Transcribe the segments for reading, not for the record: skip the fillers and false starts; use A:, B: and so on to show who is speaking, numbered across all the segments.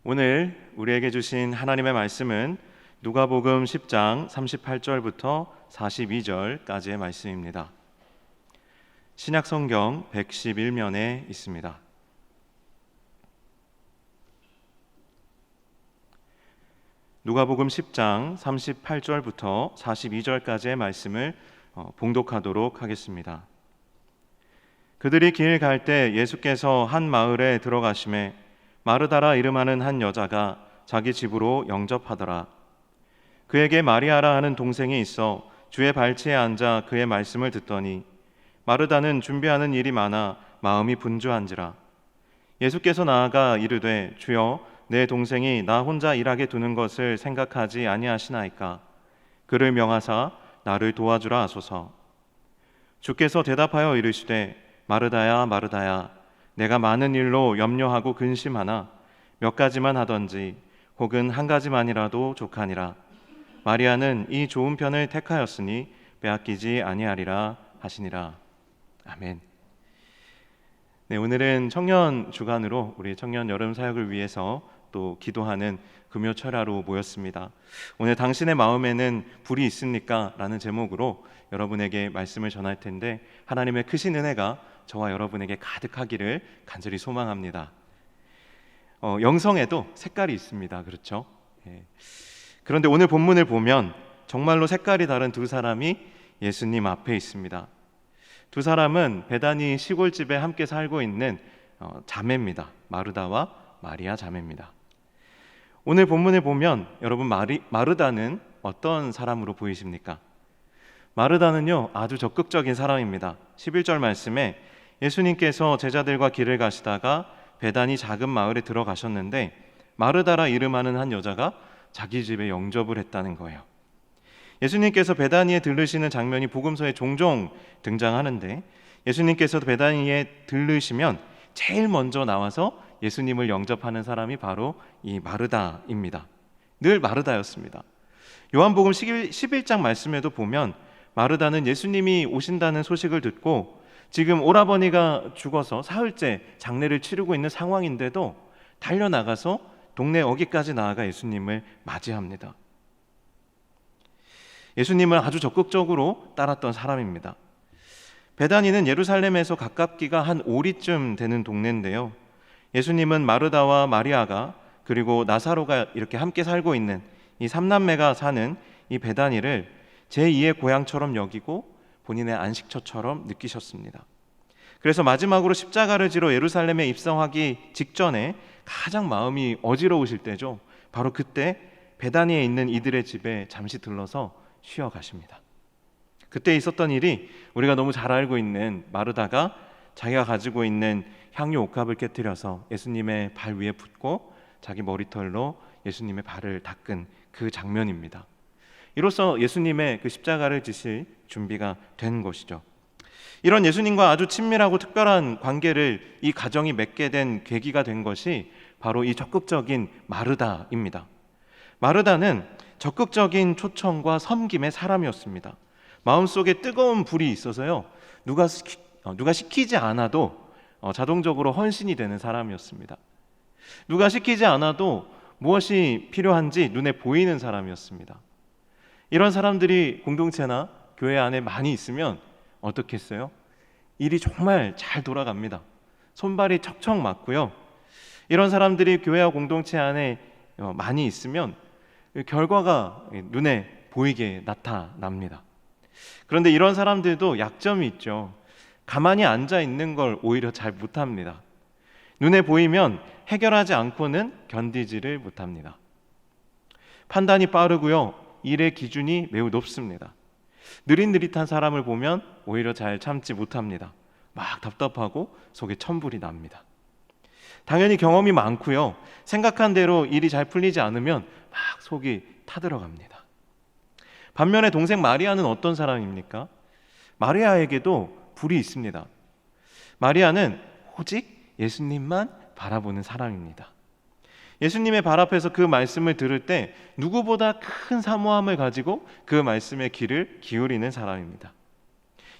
A: 오늘 우리에게 주신 하나님의 말씀은 누가복음 10장 38절부터 42절까지의 말씀입니다. 신약 성경 111면에 있습니다. 누가복음 10장 38절부터 42절까지의 말씀을 봉독하도록 하겠습니다. 그들이 길 갈 때 예수께서 한 마을에 들어가심에 마르다라 이름하는 한 여자가 자기 집으로 영접하더라. 그에게 마리아라 하는 동생이 있어 주의 발치에 앉아 그의 말씀을 듣더니 마르다는 준비하는 일이 많아 마음이 분주한지라. 예수께서 나아가 이르되 주여 내 동생이 나 혼자 일하게 두는 것을 생각하지 아니하시나이까. 그를 명하사 나를 도와주라 하소서. 주께서 대답하여 이르시되 마르다야 마르다야 내가 많은 일로 염려하고 근심하나 몇 가지만 하던지 혹은 한 가지만이라도 족하니라. 마리아는 이 좋은 편을 택하였으니 빼앗기지 아니하리라 하시니라. 아멘. 네, 오늘은 청년 주간으로 우리 청년 여름 사역을 위해서 또 기도하는 금요 철야로 모였습니다. 오늘 당신의 마음에는 불이 있습니까? 라는 제목으로 여러분에게 말씀을 전할 텐데 하나님의 크신 은혜가 저와 여러분에게 가득하기를 간절히 소망합니다. 영성에도 색깔이 있습니다. 그렇죠? 그런데 오늘 본문을 보면 정말로 색깔이 다른 두 사람이 예수님 앞에 있습니다. 두 사람은 베다니 시골집에 함께 살고 있는 자매입니다. 마르다와 마리아 자매입니다. 오늘 본문을 보면 여러분 마르다는 어떤 사람으로 보이십니까? 마르다는요 아주 적극적인 사람입니다. 11절 말씀에 예수님께서 제자들과 길을 가시다가 베다니 작은 마을에 들어가셨는데 마르다라 이름하는 한 여자가 자기 집에 영접을 했다는 거예요. 예수님께서 베다니에 들르시는 장면이 복음서에 종종 등장하는데 예수님께서 베다니에 들르시면 제일 먼저 나와서 예수님을 영접하는 사람이 바로 이 마르다입니다. 늘 마르다였습니다. 요한복음 11장 말씀에도 보면 마르다는 예수님이 오신다는 소식을 듣고 지금 오라버니가 죽어서 사흘째 장례를 치르고 있는 상황인데도 달려나가서 동네 어귀까지 나아가 예수님을 맞이합니다. 예수님을 아주 적극적으로 따랐던 사람입니다. 베다니는 예루살렘에서 가깝기가 한 5리쯤 되는 동네인데요. 예수님은 마르다와 마리아가 그리고 나사로가 이렇게 함께 살고 있는 이 삼남매가 사는 이 베다니를 제2의 고향처럼 여기고 본인의 안식처처럼 느끼셨습니다. 그래서 마지막으로 십자가를 지러 예루살렘에 입성하기 직전에 가장 마음이 어지러우실 때죠. 바로 그때 베다니에 있는 이들의 집에 잠시 들러서 쉬어 가십니다. 그때 있었던 일이 우리가 너무 잘 알고 있는 마르다가 자기가 가지고 있는 향유 옥합을 깨뜨려서 예수님의 발 위에 붓고 자기 머리털로 예수님의 발을 닦은 그 장면입니다. 이로써 예수님의 그 십자가를 지실 준비가 된 것이죠. 이런 예수님과 아주 친밀하고 특별한 관계를 이 가정이 맺게 된 계기가 된 것이 바로 이 적극적인 마르다입니다. 마르다는 적극적인 초청과 섬김의 사람이었습니다. 마음속에 뜨거운 불이 있어서요 누가 시키지 않아도 자동적으로 헌신이 되는 사람이었습니다. 누가 시키지 않아도 무엇이 필요한지 눈에 보이는 사람이었습니다. 이런 사람들이 공동체나 교회 안에 많이 있으면 어떻겠어요? 일이 정말 잘 돌아갑니다. 손발이 척척 맞고요. 이런 사람들이 교회와 공동체 안에 많이 있으면 결과가 눈에 보이게 나타납니다. 그런데 이런 사람들도 약점이 있죠. 가만히 앉아 있는 걸 오히려 잘 못합니다. 눈에 보이면 해결하지 않고는 견디지를 못합니다. 판단이 빠르고요. 일의 기준이 매우 높습니다. 느릿느릿한 사람을 보면 오히려 잘 참지 못합니다. 막 답답하고 속에 천불이 납니다. 당연히 경험이 많고요. 생각한 대로 일이 잘 풀리지 않으면 막 속이 타들어갑니다. 반면에 동생 마리아는 어떤 사람입니까? 마리아에게도 불이 있습니다. 마리아는 오직 예수님만 바라보는 사람입니다. 예수님의 발 앞에서 그 말씀을 들을 때 누구보다 큰 사모함을 가지고 그 말씀에 귀를 기울이는 사람입니다.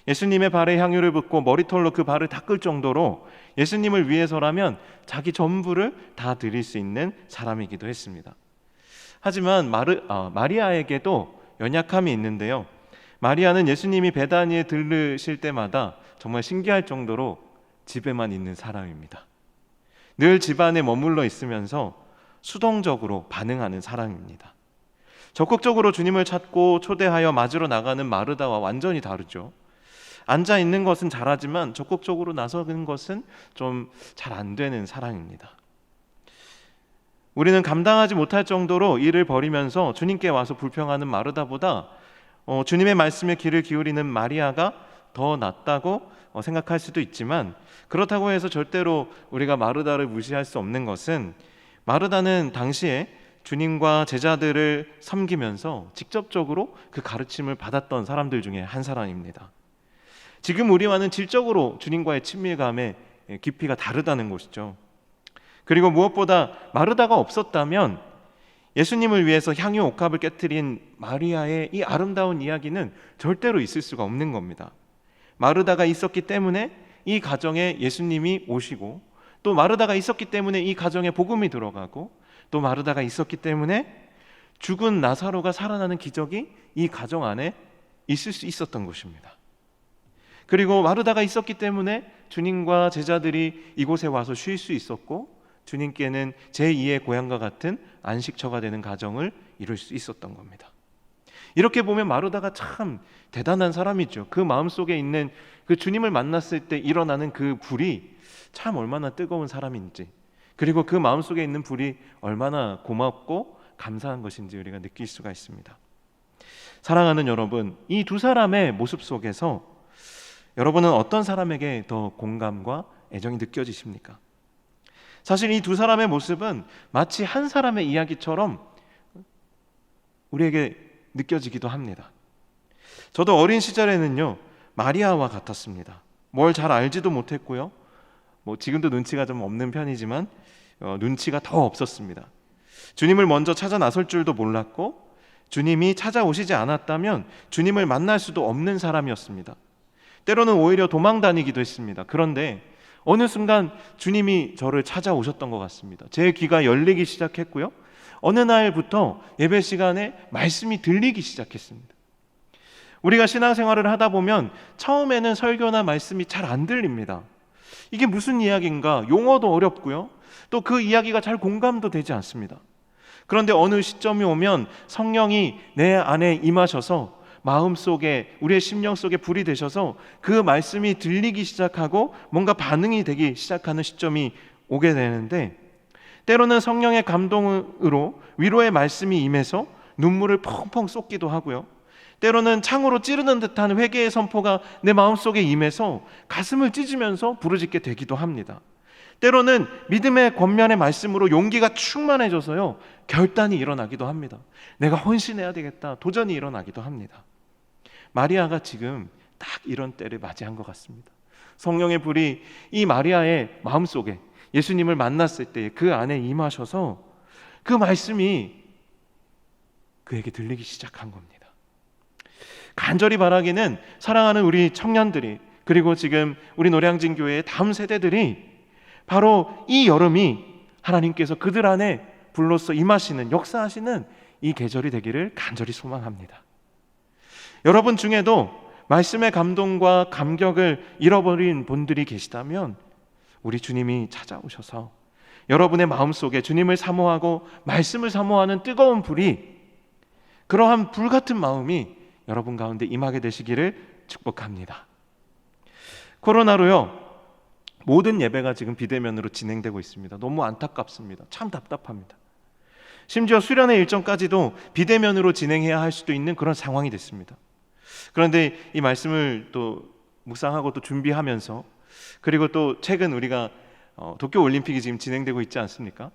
A: 예수님의 발에 향유를 붓고 머리털로 그 발을 닦을 정도로 예수님을 위해서라면 자기 전부를 다 드릴 수 있는 사람이기도 했습니다. 하지만 마리아에게도 연약함이 있는데요. 마리아는 예수님이 베다니에 들르실 때마다 정말 신기할 정도로 집에만 있는 사람입니다. 늘 집안에 머물러 있으면서 수동적으로 반응하는 사람입니다. 적극적으로 주님을 찾고 초대하여 맞으러 나가는 마르다와 완전히 다르죠. 앉아 있는 것은 잘하지만 적극적으로 나서는 것은 좀 잘 안 되는 사람입니다. 우리는 감당하지 못할 정도로 일을 벌이면서 주님께 와서 불평하는 마르다보다 주님의 말씀에 귀를 기울이는 마리아가 더 낫다고 생각할 수도 있지만, 그렇다고 해서 절대로 우리가 마르다를 무시할 수 없는 것은 마르다는 당시에 주님과 제자들을 섬기면서 직접적으로 그 가르침을 받았던 사람들 중에 한 사람입니다. 지금 우리와는 질적으로 주님과의 친밀감의 깊이가 다르다는 것이죠. 그리고 무엇보다 마르다가 없었다면 예수님을 위해서 향유 옥합을 깨뜨린 마리아의 이 아름다운 이야기는 절대로 있을 수가 없는 겁니다. 마르다가 있었기 때문에 이 가정에 예수님이 오시고, 또 마르다가 있었기 때문에 이 가정에 복음이 들어가고, 또 마르다가 있었기 때문에 죽은 나사로가 살아나는 기적이 이 가정 안에 있을 수 있었던 것입니다. 그리고 마르다가 있었기 때문에 주님과 제자들이 이곳에 와서 쉴 수 있었고, 주님께는 제2의 고향과 같은 안식처가 되는 가정을 이룰 수 있었던 겁니다. 이렇게 보면 마르다가 참 대단한 사람이죠. 그 마음속에 있는 그 주님을 만났을 때 일어나는 그 불이 참 얼마나 뜨거운 사람인지, 그리고 그 마음속에 있는 불이 얼마나 고맙고 감사한 것인지 우리가 느낄 수가 있습니다. 사랑하는 여러분, 이 두 사람의 모습 속에서 여러분은 어떤 사람에게 더 공감과 애정이 느껴지십니까? 사실 이 두 사람의 모습은 마치 한 사람의 이야기처럼 우리에게 느껴지기도 합니다. 저도 어린 시절에는요, 마리아와 같았습니다. 뭘 잘 알지도 못했고요, 지금도 눈치가 좀 없는 편이지만 눈치가 더 없었습니다. 주님을 먼저 찾아 나설 줄도 몰랐고, 주님이 찾아오시지 않았다면 주님을 만날 수도 없는 사람이었습니다. 때로는 오히려 도망 다니기도 했습니다. 그런데 어느 순간 주님이 저를 찾아오셨던 것 같습니다. 제 귀가 열리기 시작했고요, 어느 날부터 예배 시간에 말씀이 들리기 시작했습니다. 우리가 신앙생활을 하다 보면 처음에는 설교나 말씀이 잘 안 들립니다. 이게 무슨 이야기인가, 용어도 어렵고요, 또 그 이야기가 잘 공감도 되지 않습니다. 그런데 어느 시점이 오면 성령이 내 안에 임하셔서 마음속에, 우리의 심령 속에 불이 되셔서 그 말씀이 들리기 시작하고 뭔가 반응이 되기 시작하는 시점이 오게 되는데, 때로는 성령의 감동으로 위로의 말씀이 임해서 눈물을 펑펑 쏟기도 하고요, 때로는 창으로 찌르는 듯한 회개의 선포가 내 마음속에 임해서 가슴을 찢으면서 부르짖게 되기도 합니다. 때로는 믿음의 권면의 말씀으로 용기가 충만해져서요, 결단이 일어나기도 합니다. 내가 헌신해야 되겠다, 도전이 일어나기도 합니다. 마리아가 지금 딱 이런 때를 맞이한 것 같습니다. 성령의 불이 이 마리아의 마음속에 예수님을 만났을 때 그 안에 임하셔서 그 말씀이 그에게 들리기 시작한 겁니다. 간절히 바라기는 사랑하는 우리 청년들이, 그리고 지금 우리 노량진 교회의 다음 세대들이 바로 이 여름이 하나님께서 그들 안에 불로써 임하시는, 역사하시는 이 계절이 되기를 간절히 소망합니다. 여러분 중에도 말씀의 감동과 감격을 잃어버린 분들이 계시다면 우리 주님이 찾아오셔서 여러분의 마음속에 주님을 사모하고 말씀을 사모하는 뜨거운 불이, 그러한 불같은 마음이 여러분 가운데 임하게 되시기를 축복합니다. 코로나로요, 모든 예배가 지금 비대면으로 진행되고 있습니다. 너무 안타깝습니다. 참 답답합니다. 심지어 수련회 일정까지도 비대면으로 진행해야 할 수도 있는 그런 상황이 됐습니다. 그런데 이 말씀을 또 묵상하고 또 준비하면서, 그리고 또 최근 우리가 도쿄 올림픽이 지금 진행되고 있지 않습니까?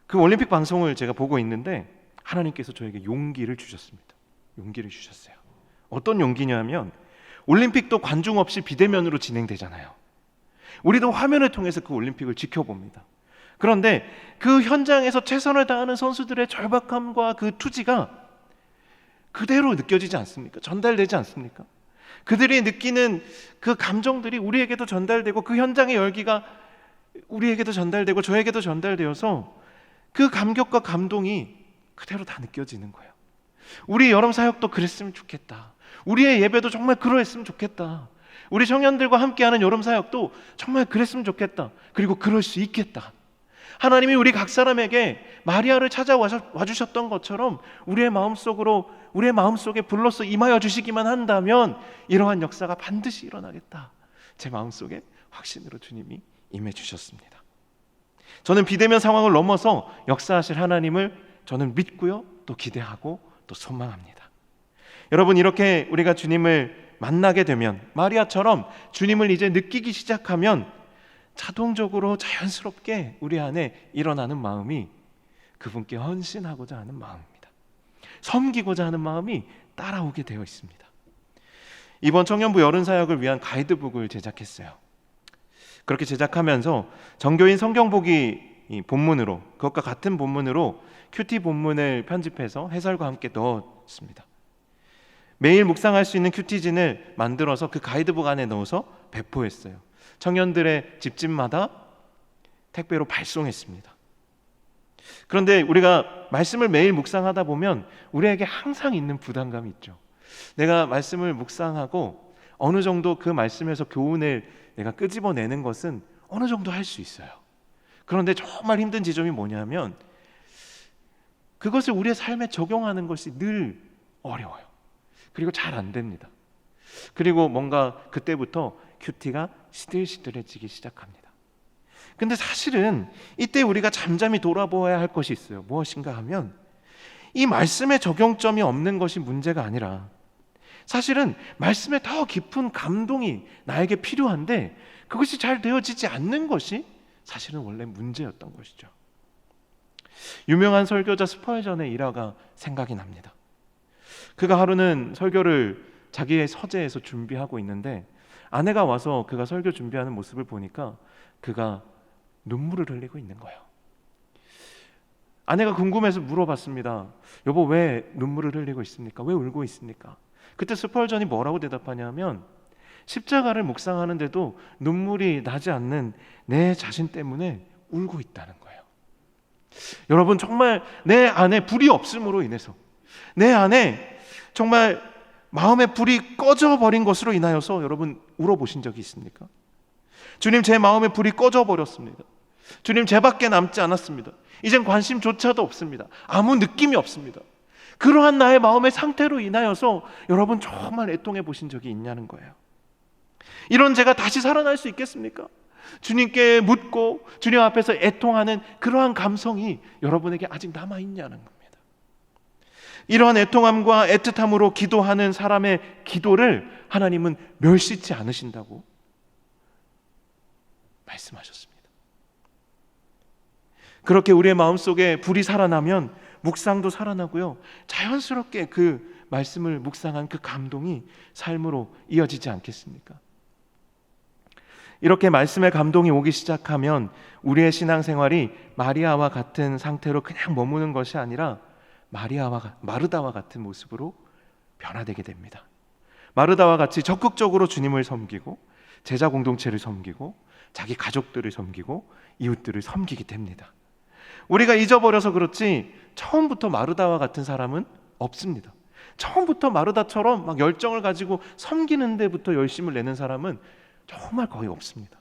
A: 그 올림픽 방송을 제가 보고 있는데 하나님께서 저에게 용기를 주셨습니다. 용기를 주셨어요. 어떤 용기냐면, 올림픽도 관중 없이 비대면으로 진행되잖아요. 우리도 화면을 통해서 그 올림픽을 지켜봅니다. 그런데 그 현장에서 최선을 다하는 선수들의 절박함과 그 투지가 그대로 느껴지지 않습니까? 전달되지 않습니까? 그들이 느끼는 그 감정들이 우리에게도 전달되고 그 현장의 열기가 우리에게도 전달되고 저에게도 전달되어서 그 감격과 감동이 그대로 다 느껴지는 거예요. 우리 여름 사역도 그랬으면 좋겠다. 우리의 예배도 정말 그러했으면 좋겠다. 우리 청년들과 함께하는 여름 사역도 정말 그랬으면 좋겠다. 그리고 그럴 수 있겠다. 하나님이 우리 각 사람에게 마리아를 찾아와 주셨던 것처럼 우리의 마음속에 불러서 임하여 주시기만 한다면 이러한 역사가 반드시 일어나겠다. 제 마음속에 확신으로 주님이 임해 주셨습니다. 저는 비대면 상황을 넘어서 역사하실 하나님을 저는 믿고요, 또 기대하고 또 소망합니다. 여러분, 이렇게 우리가 주님을 만나게 되면, 마리아처럼 주님을 이제 느끼기 시작하면 자동적으로 자연스럽게 우리 안에 일어나는 마음이 그분께 헌신하고자 하는 마음입니다. 섬기고자 하는 마음이 따라오게 되어 있습니다. 이번 청년부 여름사역을 위한 가이드북을 제작했어요. 그렇게 제작하면서 정교인 성경보기 본문으로, 그것과 같은 본문으로 큐티 본문을 편집해서 해설과 함께 넣었습니다. 매일 묵상할 수 있는 큐티진을 만들어서 그 가이드북 안에 넣어서 배포했어요. 청년들의 집집마다 택배로 발송했습니다. 그런데 우리가 말씀을 매일 묵상하다 보면 우리에게 항상 있는 부담감이 있죠. 내가 말씀을 묵상하고 어느 정도 그 말씀에서 교훈을 내가 끄집어내는 것은 어느 정도 할 수 있어요. 그런데 정말 힘든 지점이 뭐냐면 그것을 우리의 삶에 적용하는 것이 늘 어려워요. 그리고 잘 안 됩니다. 그리고 뭔가 그때부터 큐티가 시들시들해지기 시작합니다. 근데 사실은 이때 우리가 잠잠히 돌아보아야 할 것이 있어요. 무엇인가 하면 이 말씀의 적용점이 없는 것이 문제가 아니라 사실은 말씀에 더 깊은 감동이 나에게 필요한데 그것이 잘 되어지지 않는 것이 사실은 원래 문제였던 것이죠. 유명한 설교자 스펄전의 일화가 생각이 납니다. 그가 하루는 설교를 자기의 서재에서 준비하고 있는데 아내가 와서 그가 설교 준비하는 모습을 보니까 그가 눈물을 흘리고 있는 거예요. 아내가 궁금해서 물어봤습니다. 여보, 왜 눈물을 흘리고 있습니까? 왜 울고 있습니까? 그때 스펄전이 뭐라고 대답하냐면 십자가를 묵상하는데도 눈물이 나지 않는 내 자신 때문에 울고 있다는 거예요. 여러분, 정말 내 안에 불이 없음으로 인해서 내 안에 정말 마음의 불이 꺼져버린 것으로 인하여서 여러분 울어보신 적이 있습니까? 주님, 제 마음의 불이 꺼져버렸습니다. 주님, 제 밖에 남지 않았습니다. 이젠 관심조차도 없습니다. 아무 느낌이 없습니다. 그러한 나의 마음의 상태로 인하여서 여러분 정말 애통해 보신 적이 있냐는 거예요. 이런 제가 다시 살아날 수 있겠습니까? 주님께 묻고 주님 앞에서 애통하는 그러한 감성이 여러분에게 아직 남아있냐는 겁니다. 이러한 애통함과 애틋함으로 기도하는 사람의 기도를 하나님은 멸시치 않으신다고 말씀하셨습니다. 그렇게 우리의 마음속에 불이 살아나면 묵상도 살아나고요, 자연스럽게 그 말씀을 묵상한 그 감동이 삶으로 이어지지 않겠습니까? 이렇게 말씀의 감동이 오기 시작하면 우리의 신앙생활이 마리아와 같은 상태로 그냥 머무는 것이 아니라 마르다와 같은 모습으로 변화되게 됩니다. 마르다와 같이 적극적으로 주님을 섬기고 제자 공동체를 섬기고 자기 가족들을 섬기고 이웃들을 섬기게 됩니다. 우리가 잊어버려서 그렇지 처음부터 마르다와 같은 사람은 없습니다. 처음부터 마르다처럼 막 열정을 가지고 섬기는 데부터 열심을 내는 사람은 정말 거의 없습니다.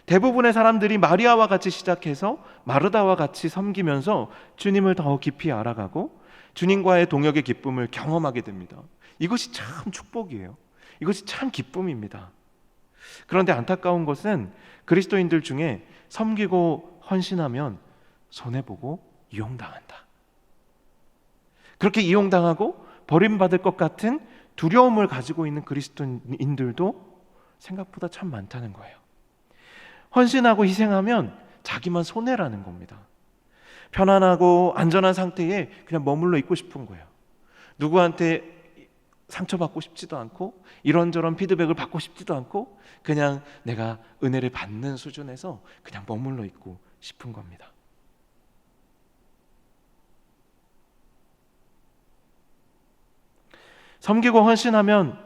A: 대부분의 사람들이 마리아와 같이 시작해서 마르다와 같이 섬기면서 주님을 더 깊이 알아가고 주님과의 동역의 기쁨을 경험하게 됩니다. 이것이 참 축복이에요. 이것이 참 기쁨입니다. 그런데 안타까운 것은 그리스도인들 중에 섬기고 헌신하면 손해보고 이용당한다. 그렇게 이용당하고 버림받을 것 같은 두려움을 가지고 있는 그리스도인들도 생각보다 참 많다는 거예요. 헌신하고 희생하면 자기만 손해라는 겁니다. 편안하고 안전한 상태에 그냥 머물러 있고 싶은 거예요. 누구한테 상처받고 싶지도 않고 이런저런 피드백을 받고 싶지도 않고 그냥 내가 은혜를 받는 수준에서 그냥 머물러 있고 싶은 겁니다. 섬기고 헌신하면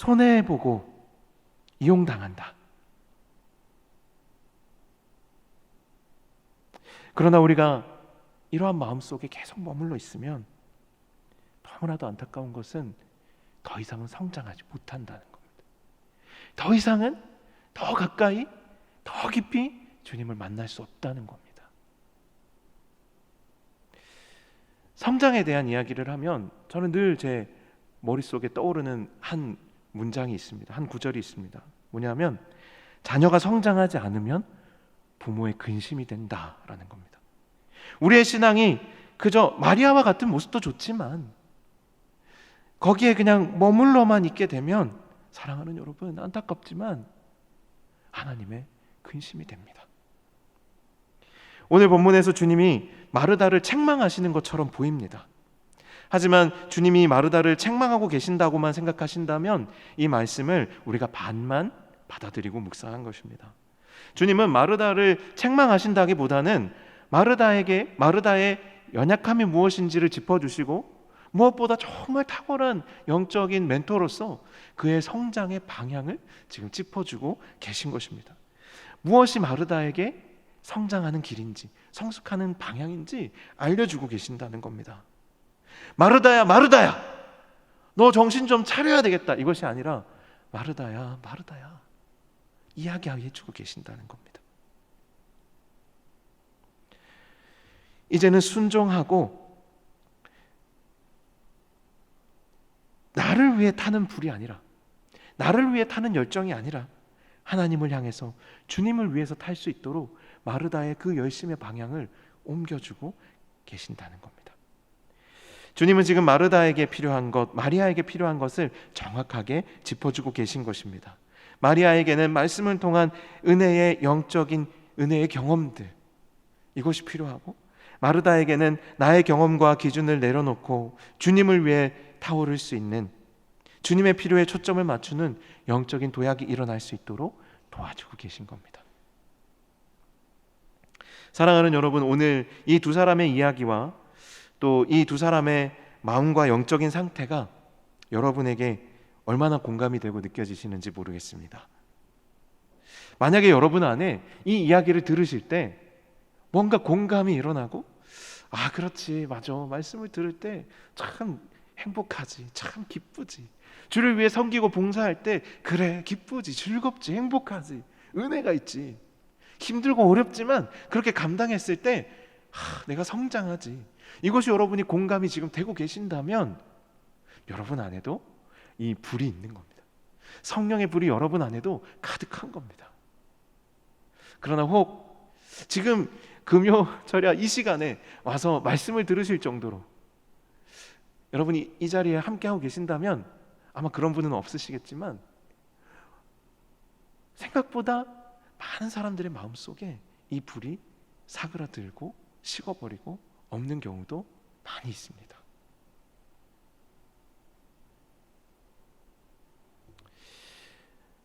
A: 손해보고 이용당한다. 그러나 우리가 이러한 마음 속에 계속 머물러 있으면 너무나도 안타까운 것은 더 이상은 성장하지 못한다는 겁니다. 더 이상은 더 가까이, 더 깊이 주님을 만날 수 없다는 겁니다. 성장에 대한 이야기를 하면 저는 늘 제 머릿속에 떠오르는 한 문장이 있습니다. 한 구절이 있습니다. 뭐냐면 자녀가 성장하지 않으면 부모의 근심이 된다라는 겁니다. 우리의 신앙이 그저 마리아와 같은 모습도 좋지만 거기에 그냥 머물러만 있게 되면 사랑하는 여러분, 안타깝지만 하나님의 근심이 됩니다. 오늘 본문에서 주님이 마르다를 책망하시는 것처럼 보입니다. 하지만 주님이 마르다를 책망하고 계신다고만 생각하신다면 이 말씀을 우리가 반만 받아들이고 묵상한 것입니다. 주님은 마르다를 책망하신다기보다는 마르다의 연약함이 무엇인지를 짚어주시고 무엇보다 정말 탁월한 영적인 멘토로서 그의 성장의 방향을 지금 짚어주고 계신 것입니다. 무엇이 마르다에게 성장하는 길인지, 성숙하는 방향인지 알려주고 계신다는 겁니다. 마르다야, 마르다야, 너 정신 좀 차려야 되겠다, 이것이 아니라 마르다야, 마르다야, 이야기해 주고 계신다는 겁니다. 이제는 순종하고 나를 위해 타는 불이 아니라, 나를 위해 타는 열정이 아니라 하나님을 향해서 주님을 위해서 탈 수 있도록 마르다의 그 열심의 방향을 옮겨주고 계신다는 겁니다. 주님은 지금 마르다에게 필요한 것, 마리아에게 필요한 것을 정확하게 짚어주고 계신 것입니다. 마리아에게는 말씀을 통한 은혜의 영적인 은혜의 경험들, 이것이 필요하고, 마르다에게는 나의 경험과 기준을 내려놓고 주님을 위해 타오를 수 있는, 주님의 필요에 초점을 맞추는 영적인 도약이 일어날 수 있도록 도와주고 계신 겁니다. 사랑하는 여러분, 오늘 이 두 사람의 이야기와 또 이 두 사람의 마음과 영적인 상태가 여러분에게 얼마나 공감이 되고 느껴지시는지 모르겠습니다. 만약에 여러분 안에 이 이야기를 들으실 때 뭔가 공감이 일어나고, 아 그렇지, 맞아, 말씀을 들을 때 참 행복하지, 참 기쁘지, 주를 위해 섬기고 봉사할 때 그래, 기쁘지, 즐겁지, 행복하지, 은혜가 있지, 힘들고 어렵지만 그렇게 감당했을 때 내가 성장하지, 이것이 여러분이 공감이 지금 되고 계신다면 여러분 안에도 이 불이 있는 겁니다. 성령의 불이 여러분 안에도 가득한 겁니다. 그러나 혹 지금 금요절야 이 시간에 와서 말씀을 들으실 정도로 여러분이 이 자리에 함께하고 계신다면 아마 그런 분은 없으시겠지만 생각보다 많은 사람들의 마음속에 이 불이 사그라들고 식어버리고 없는 경우도 많이 있습니다.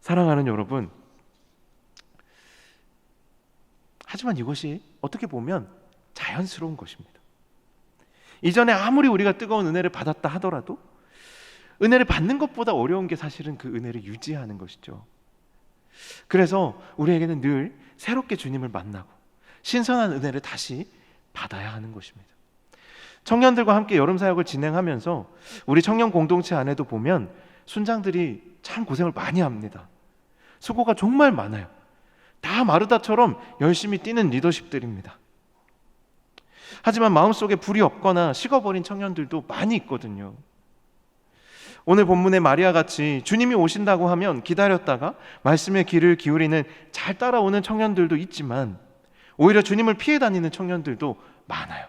A: 사랑하는 여러분, 하지만 이것이 어떻게 보면 자연스러운 것입니다. 이전에 아무리 우리가 뜨거운 은혜를 받았다 하더라도 은혜를 받는 것보다 어려운 게 사실은 그 은혜를 유지하는 것이죠. 그래서 우리에게는 늘 새롭게 주님을 만나고 신선한 은혜를 다시 받아야 하는 것입니다. 청년들과 함께 여름 사역을 진행하면서 우리 청년 공동체 안에도 보면 순장들이 참 고생을 많이 합니다. 수고가 정말 많아요. 다 마르다처럼 열심히 뛰는 리더십들입니다. 하지만 마음속에 불이 없거나 식어버린 청년들도 많이 있거든요. 오늘 본문의 마리아 같이 주님이 오신다고 하면 기다렸다가 말씀의 귀를 기울이는 잘 따라오는 청년들도 있지만 오히려 주님을 피해 다니는 청년들도 많아요.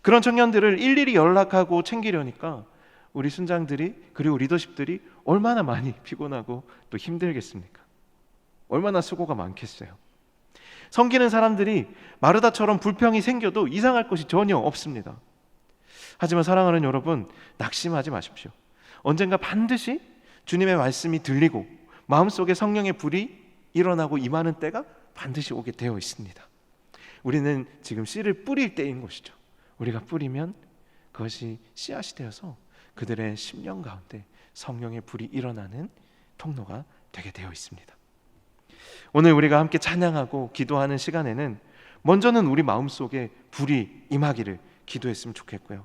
A: 그런 청년들을 일일이 연락하고 챙기려니까 우리 순장들이 그리고 리더십들이 얼마나 많이 피곤하고 또 힘들겠습니까? 얼마나 수고가 많겠어요. 섬기는 사람들이 마르다처럼 불평이 생겨도 이상할 것이 전혀 없습니다. 하지만 사랑하는 여러분, 낙심하지 마십시오. 언젠가 반드시 주님의 말씀이 들리고 마음속에 성령의 불이 일어나고 임하는 때가 반드시 오게 되어 있습니다. 우리는 지금 씨를 뿌릴 때인 것이죠. 우리가 뿌리면 그것이 씨앗이 되어서 그들의 심령 가운데 성령의 불이 일어나는 통로가 되게 되어 있습니다. 오늘 우리가 함께 찬양하고 기도하는 시간에는 먼저는 우리 마음속에 불이 임하기를 기도했으면 좋겠고요.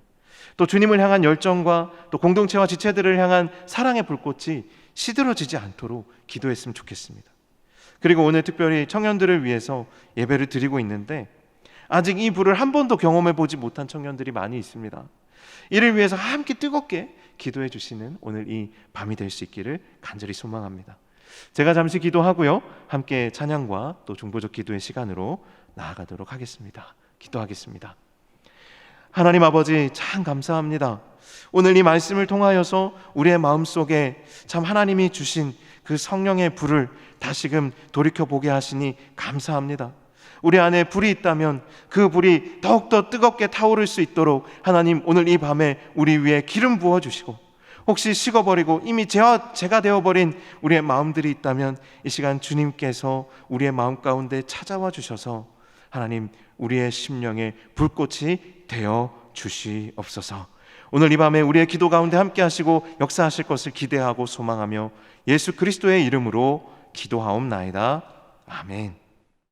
A: 또 주님을 향한 열정과 또 공동체와 지체들을 향한 사랑의 불꽃이 시들어지지 않도록 기도했으면 좋겠습니다. 그리고 오늘 특별히 청년들을 위해서 예배를 드리고 있는데 아직 이 불을 한 번도 경험해 보지 못한 청년들이 많이 있습니다. 이를 위해서 함께 뜨겁게 기도해 주시는 오늘 이 밤이 될 수 있기를 간절히 소망합니다. 제가 잠시 기도하고요, 함께 찬양과 또 중보적 기도의 시간으로 나아가도록 하겠습니다. 기도하겠습니다. 하나님 아버지, 참 감사합니다. 오늘 이 말씀을 통하여서 우리의 마음속에 참 하나님이 주신 그 성령의 불을 다시금 돌이켜보게 하시니 감사합니다. 우리 안에 불이 있다면 그 불이 더욱더 뜨겁게 타오를 수 있도록 하나님, 오늘 이 밤에 우리 위에 기름 부어주시고, 혹시 식어버리고 이미 제가 되어버린 우리의 마음들이 있다면 이 시간 주님께서 우리의 마음 가운데 찾아와 주셔서 하나님, 우리의 심령에 불꽃이 되어 주시옵소서. 오늘 이 밤에 우리의 기도 가운데 함께 하시고 역사하실 것을 기대하고 소망하며 예수 그리스도의 이름으로 기도하옵나이다. 아멘.